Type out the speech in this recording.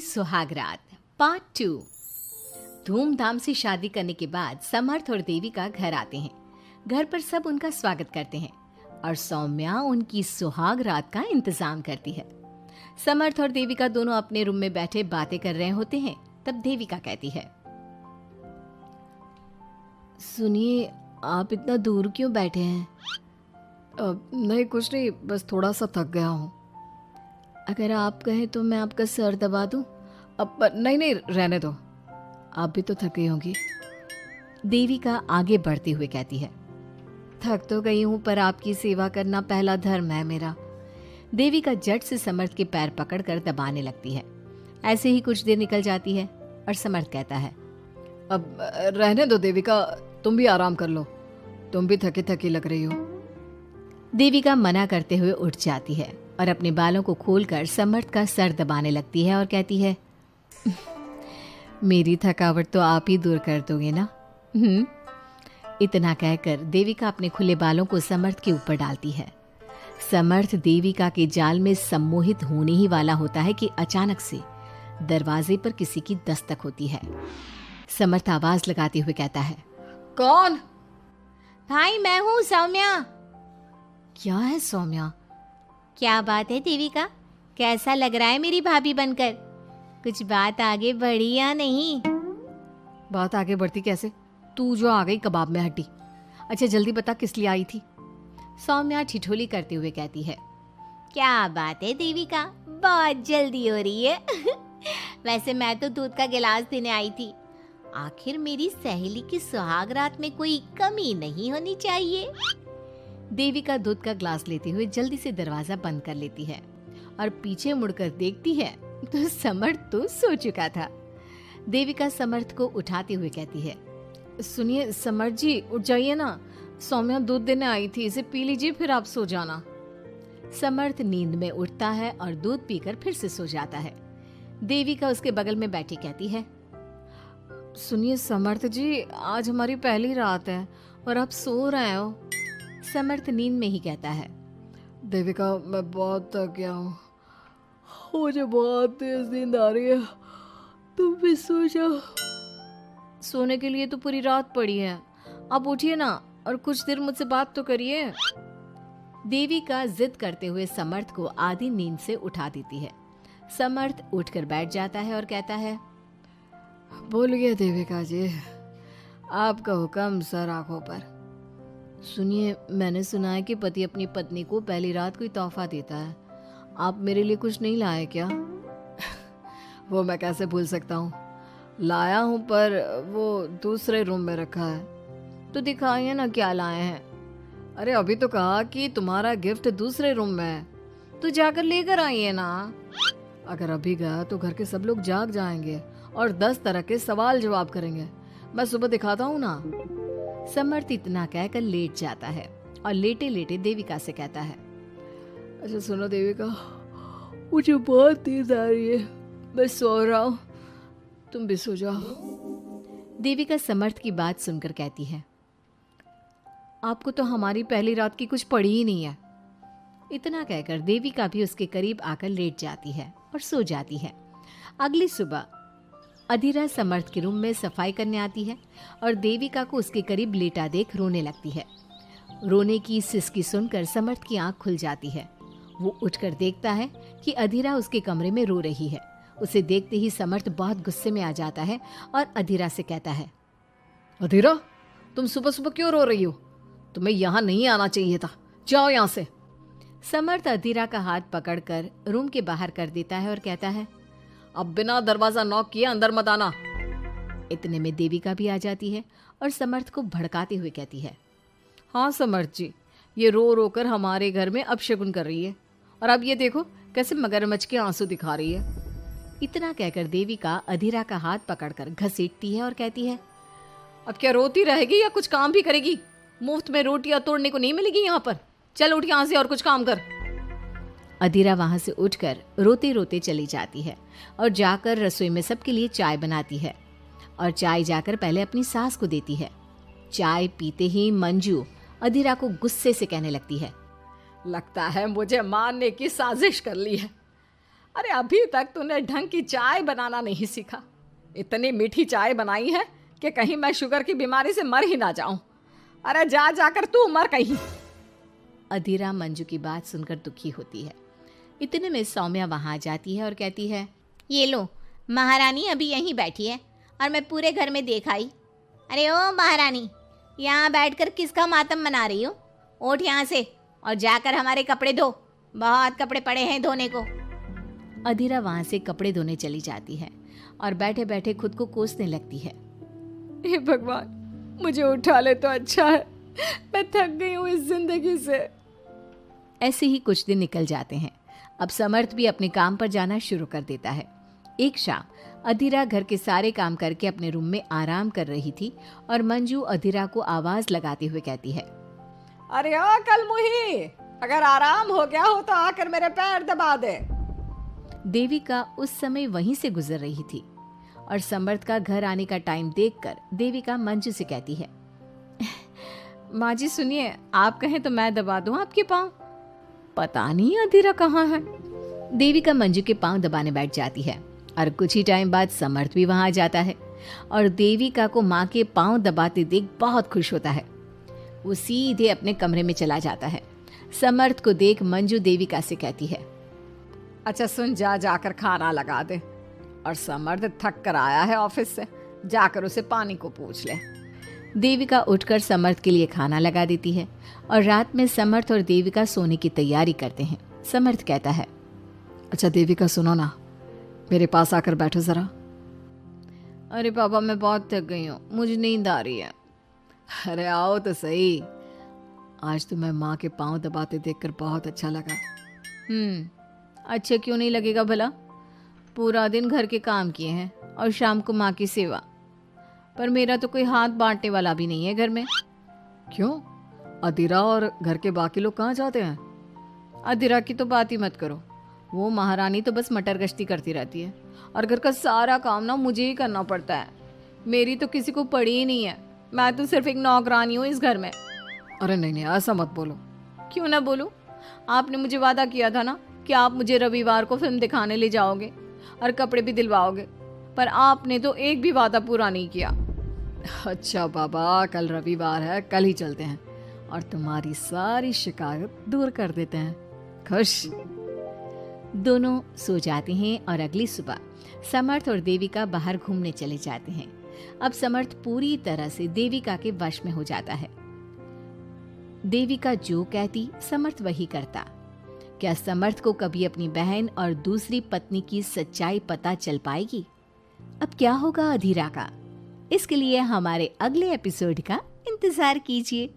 सुहागरात part 2। धूमधाम से शादी करने के बाद समर्थ और देविका घर आते हैं। घर पर सब उनका स्वागत करते हैं और सौम्या उनकी सुहागरात का इंतजाम करती है। समर्थ और देविका दोनों अपने रूम में बैठे बातें कर रहे होते हैं। तब देविका कहती है, सुनिए, आप इतना दूर क्यों बैठे हैं? नहीं, कुछ नहीं, बस थोड़ा सा थक गया हूँ। अगर आप कहें तो मैं आपका सर दबा दूं? अब नहीं, रहने दो, आप भी तो थकी होंगी। देविका आगे बढ़ते हुए कहती है, थक तो गई हूं पर आपकी सेवा करना पहला धर्म है मेरा। देविका झट से समर्थ के पैर पकड़कर दबाने लगती है। ऐसे ही कुछ देर निकल जाती है और समर्थ कहता है, अब रहने दो देविका, तुम भी आराम कर लो, तुम भी थकी थकी लग रही हो। देविका मना करते हुए उठ जाती है और अपने बालों को खोलकर समर्थ का सर दबाने लगती है और कहती है, मेरी थकावट तो आप ही दूर कर दोगे ना? इतना कहकर देविका अपने खुले बालों को समर्थ के ऊपर डालती है। समर्थ देविका के जाल में सम्मोहित होने ही वाला होता है कि अचानक से दरवाजे पर किसी की दस्तक होती है। समर्थ आवाज लगाते हुए कहता है, कौन? भाई मैं हूँ, सौम्या। क्या है सौम्या? क्या बात है देविका, कैसा लग रहा है मेरी भाभी बनकर? कुछ बात आगे बढ़ी या नहीं? बात आगे बढ़ती कैसे? तू जो आ गई कबाब में हड्डी। अच्छा जल्दी बता, किस लिए आई थी? सौम्या ठिठोली करते हुए कहती है, क्या बात है देविका, बहुत जल्दी हो रही है। वैसे मैं तो दूध का गिलास देने आई थी। आखिर मेरी सहेली की सुहागरात में कोई कमी नहीं होनी चाहिए। देविका दूध का ग्लास लेते हुए जल्दी से दरवाजा बंद कर लेती है और पीछे मुड़कर देखती है तो समर्थ तो सो चुका था। देविका समर्थ को उठाते हुए कहती है, सुनिए समर्थ जी, उठ जाइए ना, सौम्या दूध देने आई थी, इसे पी लीजिए फिर आप सो जाना। समर्थ नींद में उठता है और दूध पीकर फिर से सो जाता है। देविका उसके बगल में बैठी कहती है, सुनिए समर्थ जी, आज हमारी पहली रात है और आप सो रहे हो। समर्थ नींद में ही कहता है, देविका मैं बहुत थक गया हूँ, मुझे बहुत तेज नींद आ रही है, तुम भी सो जाओ। सोने के लिए तो पूरी रात पड़ी है, आप उठिए ना और कुछ देर मुझसे बात तो करिए। देविका जिद करते हुए समर्थ को आधी नींद से उठा देती है। समर्थ उठकर बैठ जाता है और कहता है, बोलिए देविका जी, आपका हुक्म सर आंखों पर। सुनिए, मैंने सुना है कि पति अपनी पत्नी को पहली रात कोई तोहफा देता है, आप मेरे लिए कुछ नहीं लाए क्या? वो मैं कैसे भूल सकता हूँ, लाया हूँ पर वो दूसरे रूम में रखा है। तो दिखाइए ना क्या लाए हैं। अरे अभी तो कहा कि तुम्हारा गिफ्ट दूसरे रूम में है, तो जाकर लेकर आइए ना। अगर अभी गया तो घर के सब लोग जाग जाएंगे और 10 तरह के सवाल जवाब करेंगे। मैं सुबह दिखाता हूँ ना। समर्थ इतना कहकर लेट जाता है और लेटे लेटे देविका से कहता है, अच्छा सुनो देविका, मुझे बहुत नींद आ रही है, मैं सो रहा हूँ, तुम भी सो जाओ। देविका समर्थ की बात सुनकर कहती है, आपको तो हमारी पहली रात की कुछ पड़ी ही नहीं है। इतना कहकर देविका भी उसके करीब आकर लेट जाती है और सो जाती है। अगली सुबह अधीरा समर्थ के रूम में सफाई करने आती है और देविका को उसके करीब लेटा देख रोने लगती है। रोने की सिसकी सुनकर समर्थ की आंख खुल जाती है। वो उठकर देखता है कि अधीरा उसके कमरे में रो रही है। उसे देखते ही समर्थ बहुत गुस्से में आ जाता है और अधीरा से कहता है, अधीरा, तुम सुबह सुबह क्यों रो रही हो? तुम्हें यहाँ नहीं आना चाहिए था, जाओ यहाँ से। समर्थ अधीरा का हाथ पकड़कर रूम के बाहर कर देता है और कहता है, अब बिना दरवाजा नॉक किए अंदर मत आना। इतने में देविका भी आ जाती है और समर्थ को भड़काते हुए कहती है, हाँ समर्थ जी, ये रो रो कर हमारे घर में अपशगुन कर रही है और अब ये देखो कैसे मगरमच्छ के आंसू दिखा रही है। इतना कहकर देविका अधीरा का हाथ पकड़कर घसीटती है और कहती है, अब क्या रोती रहेगी या कुछ काम भी करेगी? मुफ्त में रोटियां तोड़ने को नहीं मिलेगी यहाँ पर, चल उठ यहाँ से और कुछ काम कर। अधीरा वहां से उठकर रोते रोते चली जाती है और जाकर रसोई में सबके लिए चाय बनाती है और चाय जाकर पहले अपनी सास को देती है। चाय पीते ही मंजू अधीरा को गुस्से से कहने लगती है, लगता है मुझे मारने की साजिश कर ली है। अरे अभी तक तूने ढंग की चाय बनाना नहीं सीखा। इतनी मीठी चाय बनाई है कि कहीं मैं शुगर की बीमारी से मर ही ना जाऊं। अरे जा जाकर तू मर कहीं। अधीरा मंजू की बात सुनकर दुखी होती है। इतने में सौम्या वहां आ जाती है और कहती है, ये लो, महारानी अभी यहीं बैठी है और मैं पूरे घर में देख आई। अरे ओ महारानी, यहाँ बैठकर किसका मातम मना रही हो? उठ यहाँ से और जाकर हमारे कपड़े धो, बहुत कपड़े पड़े हैं धोने को। अधीरा वहां से कपड़े धोने चली जाती है और बैठे बैठे खुद को कोसने लगती है। हे भगवान, मुझे उठा ले तो अच्छा है, मैं थक गई हूँ इस जिंदगी से। ऐसे ही कुछ दिन निकल जाते हैं। अब समर्थ भी अपने काम पर जाना शुरू कर देता है। एक शाम अधीरा घर के सारे काम करके अपने रूम में आराम कर रही थी और मंजू अधीरा को आवाज लगाते हुए कहती है, अरे ओ कलमुही, अगर आराम हो गया हो तो आकर मेरे पैर दबा दे। देविका उस समय वहीं से गुजर रही थी और समर्थ का घर आने का टाइम देखकर देविका मंजू से कहती है, माँ जी सुनिए, आप कहें तो मैं दबा दूं आपके पाँव। पता नहीं अधीरा कहाँ है। देविका मंजू के पांव दबाने बैठ जाती है और कुछ ही टाइम बाद समर्थ भी वहां आ जाता है और देविका को माँ के पांव दबाते देख बहुत खुश होता है। वो सीधे अपने कमरे में चला जाता है। समर्थ को देख मंजू देविका से कहती है, अच्छा सुन, जा जाकर खाना लगा दे, और समर्थ थक कर आया है ऑफिस से, जाकर उसे पानी को पूछ ले। देविका उठकर समर्थ के लिए खाना लगा देती है और रात में समर्थ और देविका सोने की तैयारी करते हैं। समर्थ कहता है, अच्छा देविका सुनो ना, मेरे पास आकर बैठो जरा। अरे पापा, मैं बहुत थक गई हूँ, मुझे नींद आ रही है। अरे आओ तो सही, आज तो मैं माँ के पाँव दबाते देखकर बहुत अच्छा लगा। अच्छा क्यों नहीं लगेगा भला? पूरा दिन घर के काम किए हैं और शाम को माँ की सेवा, पर मेरा तो कोई हाथ बांटने वाला भी नहीं है घर में। क्यों? अधीरा और घर के बाकी लोग कहाँ जाते हैं? अधीरा की तो बात ही मत करो, वो महारानी तो बस मटर गश्ती करती रहती है और घर का सारा काम ना मुझे ही करना पड़ता है। मेरी तो किसी को पड़ी ही नहीं है, मैं तो सिर्फ एक नौकरानी हूँ इस घर में। अरे नहीं नहीं, ऐसा मत बोलो। क्यों ना बोलूँ? आपने मुझे वादा किया था ना कि आप मुझे रविवार को फिल्म दिखाने ले जाओगे और कपड़े भी दिलवाओगे, पर आपने तो एक भी वादा पूरा नहीं किया। अच्छा बाबा, कल रविवार है, कल ही चलते हैं और तुम्हारी सारी शिकायत दूर कर देते हैं। खुश? दोनों सो जाते हैं और अगली सुबह समर्थ और देविका बाहर घूमने चले जाते हैं। अब समर्थ पूरी तरह से देविका के वश में हो जाता है। देविका जो कहती समर्थ वही करता। क्या समर्थ को कभी अपनी बहन और दूसरी पत्नी की सच्चाई पता चल पाएगी? अब क्या होगा अधीरा का? इसके लिए हमारे अगले एपिसोड का इंतजार कीजिए।